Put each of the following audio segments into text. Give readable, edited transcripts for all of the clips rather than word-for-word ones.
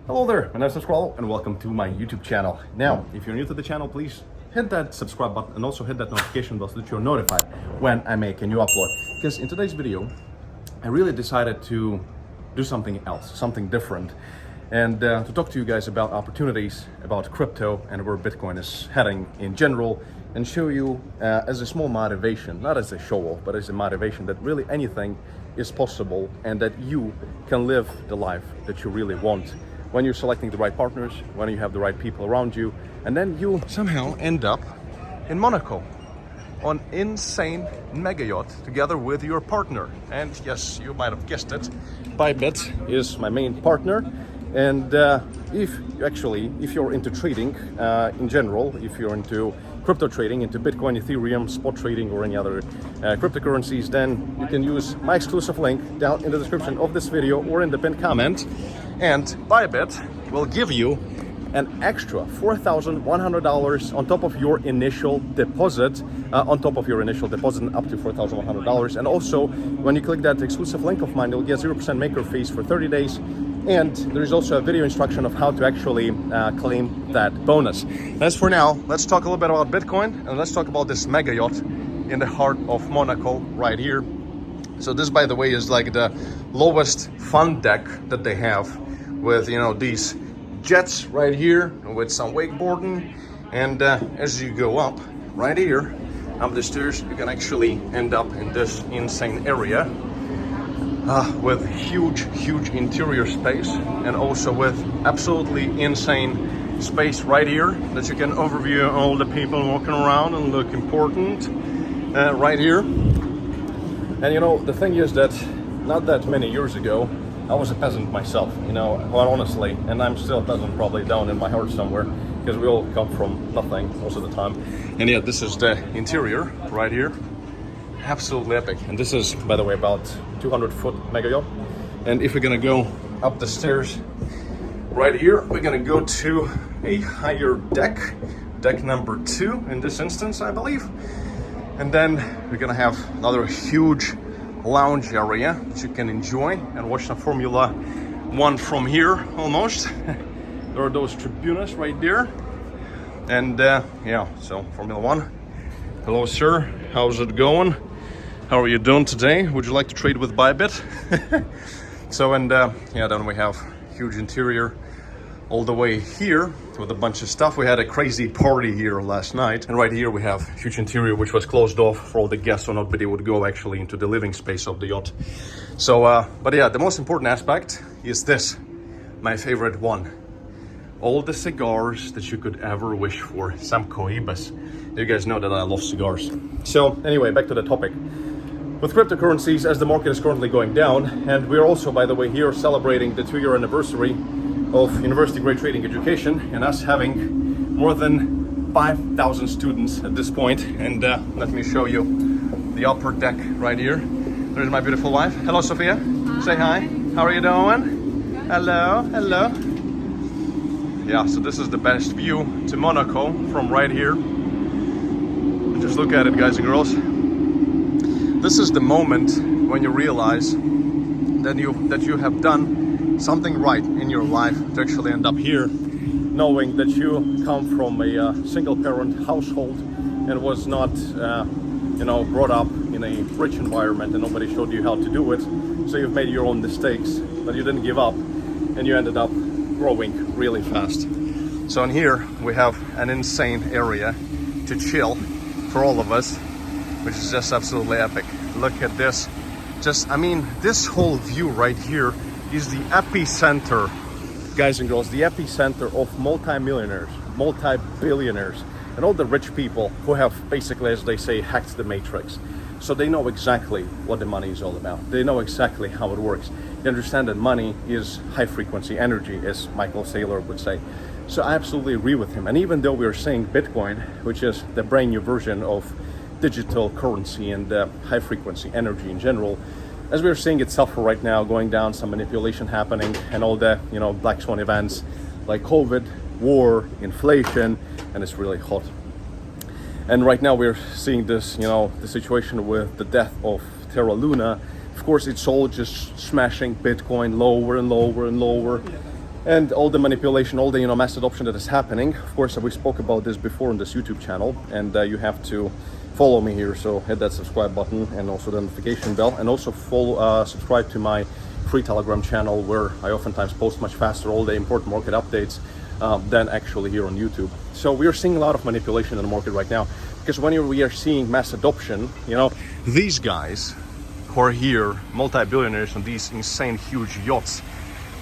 Hello there, my name is Scroll and welcome to my YouTube channel. Now, if you're new to the channel, please hit that subscribe button and also hit that notification bell so that you're notified when I make a new upload. Because in today's video, I really decided to do something else, something different, and to talk to you guys about opportunities, about crypto and where Bitcoin is heading in general, and show you as a small motivation, not as a show-off, but as a motivation that really anything is possible and that you can live the life that you really want when you're selecting the right partners, when you have the right people around you, and then you somehow end up in Monaco on insane mega yacht together with your partner. And yes, you might have guessed it, Bybit is my main partner. And if you're into trading in general, if you're into crypto trading, into Bitcoin, Ethereum, spot trading, or any other cryptocurrencies, then you can use my exclusive link down in the description of this video or in the pinned comment. And Bybit will give you an extra $4,100 on top of your initial deposit, up to $4,100. And also, when you click that exclusive link of mine, you'll get 0% maker fees for 30 days. And there is also a video instruction of how to actually claim that bonus. As for now, let's talk a little bit about Bitcoin and let's talk about this mega yacht in the heart of Monaco right here. So this, by the way, is like the lowest fun deck that they have with, you know, these jets right here with some wakeboarding. And as you go up right here, up the stairs, you can actually end up in this insane area. With huge interior space and also with absolutely insane space right here that you can overview all the people walking around and look important right here. And you know, the thing is that not that many years ago, I was a peasant myself, you know, quite honestly, and I'm still a peasant probably down in my heart somewhere, because we all come from nothing most of the time. And yeah, this is the interior right here. Absolutely epic. And this is, by the way, about 200-foot mega yacht. And if we're gonna go up the stairs right here, we're gonna go to a higher deck number 2 in this instance, I believe. And then we're gonna have another huge lounge area that you can enjoy and watch some Formula 1 from here almost. There are those tribunas right there. And yeah, so Formula 1. Hello, sir. How's it going? How are you doing today? Would you like to trade with Bybit? So, and yeah, then we have huge interior all the way here with a bunch of stuff. We had a crazy party here last night. And right here we have huge interior, which was closed off for all the guests, so nobody would go actually into the living space of the yacht. So, but yeah, the most important aspect is this, my favorite one. All the cigars that you could ever wish for, some Cohibas. You guys know that I love cigars. So anyway, back to the topic. With cryptocurrencies, as the market is currently going down, and we're also, by the way, here celebrating the 2-year anniversary of University Grade Trading Education, and us having more than 5,000 students at this point. And let me show you the upper deck right here. There's my beautiful wife. Hello, Sophia. Hi. Say hi. How are you doing? Good. Hello. Yeah, so this is the best view to Monaco from right here. Just look at it, guys and girls. This is the moment when you realize that you have done something right in your life to actually end up here, knowing that you come from a single-parent household and was not, you know, brought up in a rich environment and nobody showed you how to do it. So you've made your own mistakes, but you didn't give up, and you ended up growing really fast. So in here we have an insane area to chill for all of us, which is just absolutely epic. Look at this. Just, I mean, this whole view right here is the epicenter, guys and girls, the epicenter of multi-millionaires, multi-billionaires, and all the rich people who have basically, as they say, hacked the matrix. So they know exactly what the money is all about. They know exactly how it works. They understand that money is high frequency energy, as Michael Saylor would say. So I absolutely agree with him. And even though we are saying Bitcoin, which is the brand new version of digital currency and high frequency energy in general, as we're seeing it suffer right now, going down, some manipulation happening, and all the, you know, black swan events like COVID, war, inflation, and it's really hot. And right now we're seeing this, you know, the situation with the death of Terra Luna. Of course, it's all just smashing Bitcoin lower and lower and lower. and all the manipulation, all the mass adoption that is happening. Of course, we spoke about this before on this YouTube channel, and you have to follow me here. So hit that subscribe button and also the notification bell, and also subscribe to my free Telegram channel, where I oftentimes post much faster all the important market updates than actually here on YouTube. So we are seeing a lot of manipulation in the market right now, because when we are seeing mass adoption, these guys who are here, multi-billionaires on these insane huge yachts,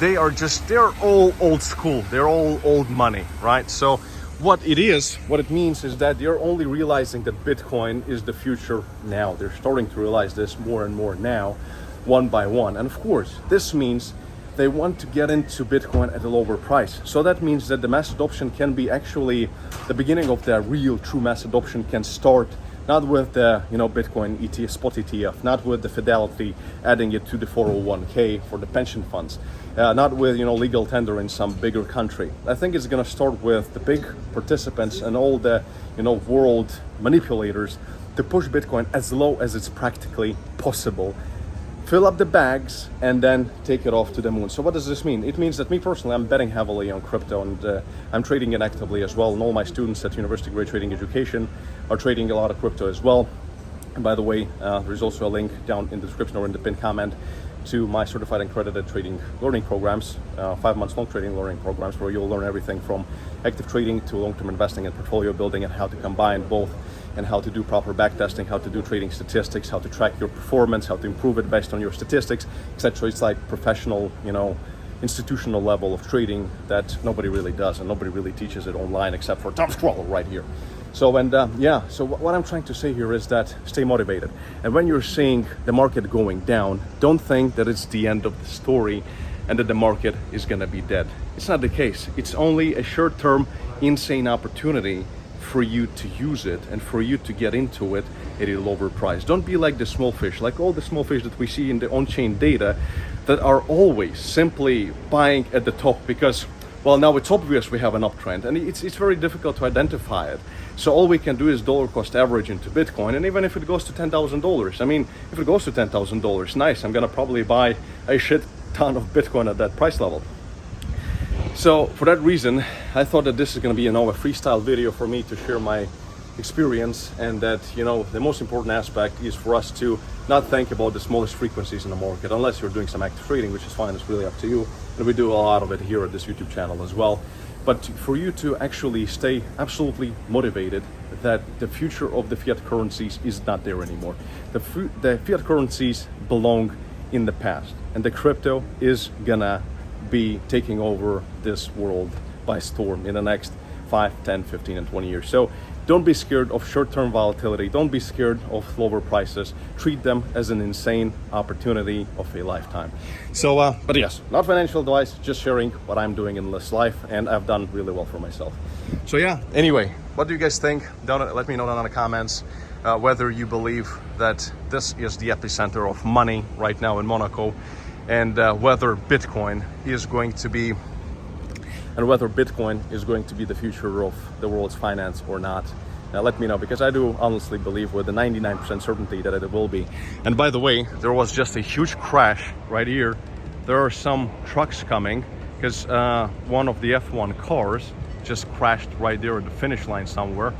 they're all old school, they're all old money, right? So what it means is that they're only realizing that Bitcoin is the future now. They're starting to realize this more and more now, one by one. And of course, this means they want to get into Bitcoin at a lower price. So that means that the mass adoption can be actually the beginning of the real true mass adoption can start not with the Bitcoin ETF, spot ETF, not with the Fidelity adding it to the 401k for the pension funds, not with legal tender in some bigger country. I think it's going to start with the big participants and all the world manipulators to push Bitcoin as low as it's practically possible, fill up the bags, and then take it off to the moon. So what does this mean? It means that me personally, I'm betting heavily on crypto, and I'm trading it actively as well. And all my students at University Grade Trading Education are trading a lot of crypto as well. And by the way, there's also a link down in the description or in the pinned comment to my certified and accredited trading learning programs, 5 months long trading learning programs, where you'll learn everything from active trading to long-term investing and portfolio building, and how to combine both, and how to do proper backtesting, how to do trading statistics, how to track your performance, how to improve it based on your statistics, etc. It's like professional, institutional level of trading that nobody really does, and nobody really teaches it online except for Tom Scroll right here. So what I'm trying to say here is that stay motivated. And when you're seeing the market going down, don't think that it's the end of the story and that the market is gonna be dead. It's not the case. It's only a short-term insane opportunity for you to use it and for you to get into it at a lower price. Don't be like the small fish, like all the small fish that we see in the on-chain data that are always simply buying at the top because, well, now it's obvious we have an uptrend, and it's very difficult to identify it. So all we can do is dollar cost average into Bitcoin, and even if it goes to $10,000, I mean, if it goes to $10,000, nice, I'm gonna probably buy a shit ton of Bitcoin at that price level. So for that reason, I thought that this is gonna be, a freestyle video for me to share my experience, and that, the most important aspect is for us to not think about the smallest frequencies in the market, unless you're doing some active trading, which is fine, it's really up to you. And we do a lot of it here at this YouTube channel as well. But for you to actually stay absolutely motivated that the future of the fiat currencies is not there anymore. The fiat currencies belong in the past, and the crypto is gonna be taking over this world by storm in the next 5, 10, 15, and 20 years. So don't be scared of short-term volatility. Don't be scared of lower prices. Treat them as an insane opportunity of a lifetime. So, but yes, not financial advice, just sharing what I'm doing in this life, and I've done really well for myself. So yeah, anyway, what do you guys think? Let me know down in the comments whether you believe that this is the epicenter of money right now in Monaco, and whether Bitcoin is going to be the future of the world's finance or not. Let me know, because I do honestly believe with a 99% certainty that it will be. And by the way, there was just a huge crash right here. There are some trucks coming, because one of the F1 cars just crashed right there at the finish line somewhere.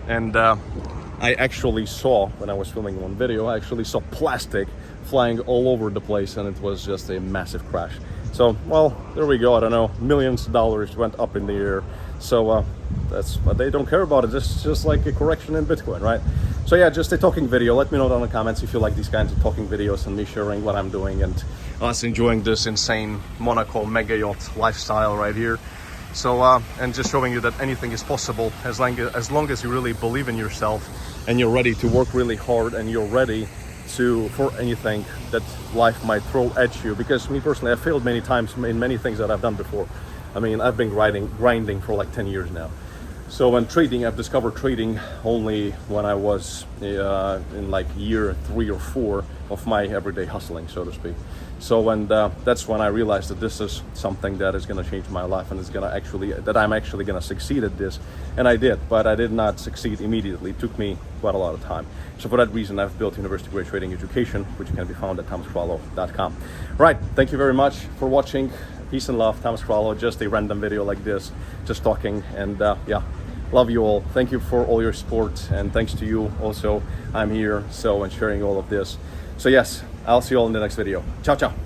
And I actually saw, when I was filming one video, I actually saw plastic flying all over the place, and it was just a massive crash. So, well, there we go. I don't know, millions of dollars went up in the air. So that's what they don't care about it. It's just like a correction in Bitcoin, right? So yeah, just a talking video. Let me know down in the comments if you like these kinds of talking videos and me sharing what I'm doing and us enjoying this insane Monaco mega yacht lifestyle right here. So, and just showing you that anything is possible as long as you really believe in yourself and you're ready to work really hard and you're ready for anything that life might throw at you. Because me personally, I've failed many times in many things that I've done before. I mean, I've been grinding for like 10 years now. So when trading, I've discovered trading only when I was in like year 3 or 4 of my everyday hustling, so to speak. So, and that's when I realized that this is something that is going to change my life, and it's going to that I'm actually going to succeed at this. And I did, but I did not succeed immediately. It took me quite a lot of time. So for that reason, I've built University Grade Trading Education, which can be found at tomscrollo.com. Right, thank you very much for watching. Peace and love, Thomas Crollo. Just a random video like this, just talking. And yeah, love you all. Thank you for all your support, and thanks to you also, I'm here and sharing all of this. So yes, I'll see you all in the next video. Ciao, ciao.